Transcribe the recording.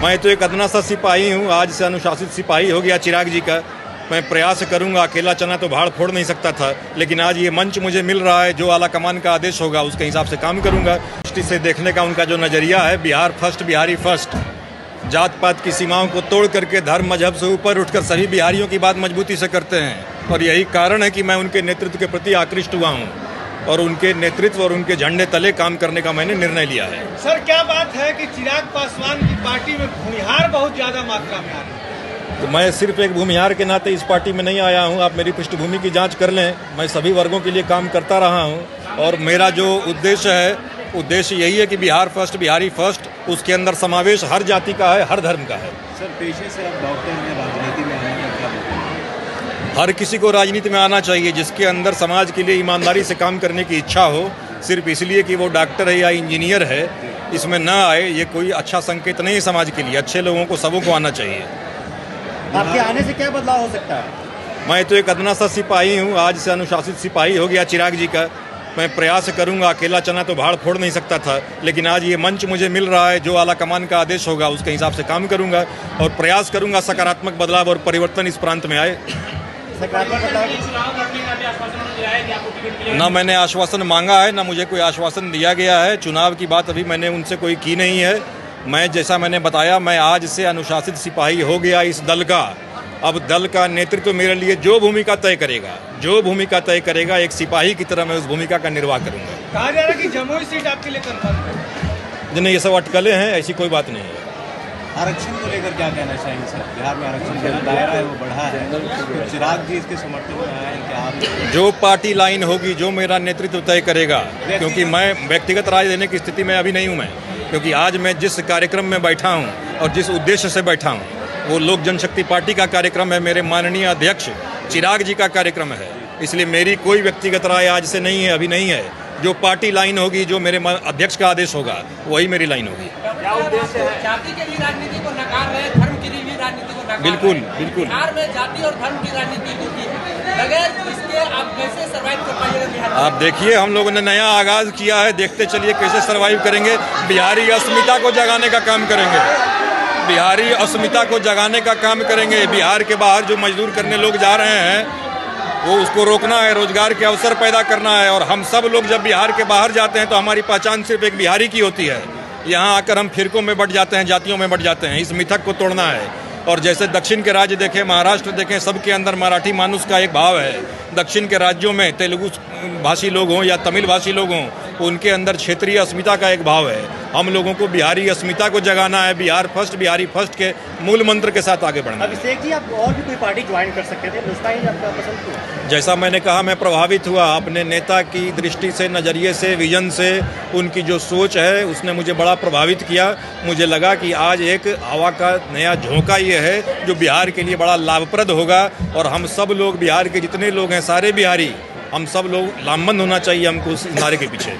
मैं तो एक अदना सा सिपाही हूँ, आज से अनुशासित सिपाही हो गया चिराग जी का। मैं प्रयास करूंगा, अकेला चना तो भाड़ फोड़ नहीं सकता था, लेकिन आज ये मंच मुझे मिल रहा है, जो आला कमान का आदेश होगा उसके हिसाब से काम करूंगा। दृष्टि से देखने का उनका जो नज़रिया है, बिहार फर्स्ट, बिहारी फर्स्ट, जात पात की सीमाओं को तोड़ करके धर्म मजहब से ऊपर उठकर सभी बिहारियों की बात मजबूती से करते हैं, और यही कारण है कि मैं उनके नेतृत्व के प्रति आकृष्ट हुआ हूँ और उनके नेतृत्व और उनके झंडे तले काम करने का मैंने निर्णय लिया है। सर, क्या बात है कि चिराग पासवान की पार्टी में भूमिहार बहुत ज्यादा मात्रा में आ रहे हैं? तो मैं सिर्फ एक भूमिहार के नाते इस पार्टी में नहीं आया हूं। आप मेरी पृष्ठभूमि की जांच कर लें। मैं सभी वर्गों के लिए काम करता रहा हूं और मेरा जो उद्देश्य यही है कि बिहार फर्स्ट, बिहारी फर्स्ट, उसके अंदर समावेश हर जाति का है, हर धर्म का है। सर, पेशे से आप डॉक्टर हैं, राजनीति में आने का क्या मतलब? हर किसी को राजनीति में आना चाहिए जिसके अंदर समाज के लिए ईमानदारी से काम करने की इच्छा हो। सिर्फ इसलिए कि वो डॉक्टर है या इंजीनियर है, इसमें न आए, ये कोई अच्छा संकेत नहीं है समाज के लिए। अच्छे लोगों को, सबों को आना चाहिए। आपके आने से क्या बदलाव हो सकता है? मैं तो एक अदना सा सिपाही हूँ, आज से अनुशासित सिपाही हो गया चिराग जी का। मैं प्रयास करूंगा, अकेला चना तो भाड़ फोड़ नहीं सकता था, लेकिन आज ये मंच मुझे मिल रहा है, जो आला कमान का आदेश होगा उसके हिसाब से काम करूंगा और प्रयास करूंगा सकारात्मक बदलाव और परिवर्तन इस प्रांत में आए। सकारात्मक बदलाव ना मैंने आश्वासन मांगा है, ना मुझे कोई आश्वासन दिया गया है। चुनाव की बात अभी मैंने उनसे कोई की नहीं है। मैं, जैसा मैंने बताया, मैं आज से अनुशासित सिपाही हो गया इस दल का। अब दल का नेतृत्व मेरे लिए जो भूमिका तय करेगा, एक सिपाही की तरह मैं उस भूमिका का निर्वाह करूंगा। कहा जा रहा है कि जमुई सीट आपके लिए कंफर्म है। नहीं, ये सब अटकलें हैं, ऐसी कोई बात नहीं है। आरक्षण को लेकर क्या कहना चाहेंगे सर? बिहार में आरक्षण का जो दायरा है वो बढ़ा है, तो चिराग जी इसके समर्थन में आए हैं कि आप? जो पार्टी लाइन होगी, जो मेरा नेतृत्व तय करेगा, क्योंकि मैं व्यक्तिगत राय देने की स्थिति में अभी नहीं हूँ मैं, क्योंकि आज मैं जिस कार्यक्रम में बैठा हूँ और जिस उद्देश्य से बैठा हूँ वो लोक जनशक्ति पार्टी का कार्यक्रम है, मेरे माननीय अध्यक्ष चिराग जी का कार्यक्रम है। इसलिए मेरी कोई व्यक्तिगत राय आज से नहीं है, अभी नहीं है। जो पार्टी लाइन होगी, जो मेरे अध्यक्ष का आदेश होगा, वही मेरी लाइन होगी। क्या उद्देश्य है? जाति के भी राजनीति को नकार रहे, धर्म की भी राजनीति को नकार बिल्कुल, रहे। बिल्कुल। बिहार में जाति और धर्म की राजनीति होती है, बगैर इसके आप कैसे सर्वाइव कर पाइएगा बिहार में? आप देखिए, हम लोगों ने नया आगाज किया है, देखते चलिए कैसे सर्वाइव करेंगे। बिहारी अस्मिता को जगाने का काम करेंगे, बिहारी अस्मिता को जगाने का काम करेंगे। बिहार के बाहर जो मजदूर करने लोग जा रहे हैं, वो उसको रोकना है, रोजगार के अवसर पैदा करना है। और हम सब लोग जब बिहार के बाहर जाते हैं तो हमारी पहचान सिर्फ एक बिहारी की होती है। यहाँ आकर हम फिरकों में बट जाते हैं, जातियों में बट जाते हैं। इस मिथक को तोड़ना है। और जैसे दक्षिण के राज्य देखें, महाराष्ट्र देखें, सबके अंदर मराठी मानुष का एक भाव है। दक्षिण के राज्यों में तेलुगु भाषी लोग हों या तमिल भाषी लोग हों, उनके अंदर क्षेत्रीय अस्मिता का एक भाव है। हम लोगों को बिहारी अस्मिता को जगाना है। बिहार फर्स्ट, बिहारी फर्स्ट के मूल मंत्र के साथ आगे बढ़ना है। अभिषेक जी, आप और भी कोई पार्टी ज्वाइन कर सकते थे, मुस्ता ही आपका पसंद क्यों? जैसा मैंने कहा, मैं प्रभावित हुआ अपने नेता की दृष्टि से, नज़रिए से, विजन से। उनकी जो सोच है उसने मुझे बड़ा प्रभावित किया। मुझे लगा कि आज एक हवा का नया झोंका ये है जो बिहार के लिए बड़ा लाभप्रद होगा। और हम सब लोग, बिहार के जितने लोग हैं, सारे बिहारी, हम सब लोग लामबंद होना चाहिए हमको उस नारे के पीछे।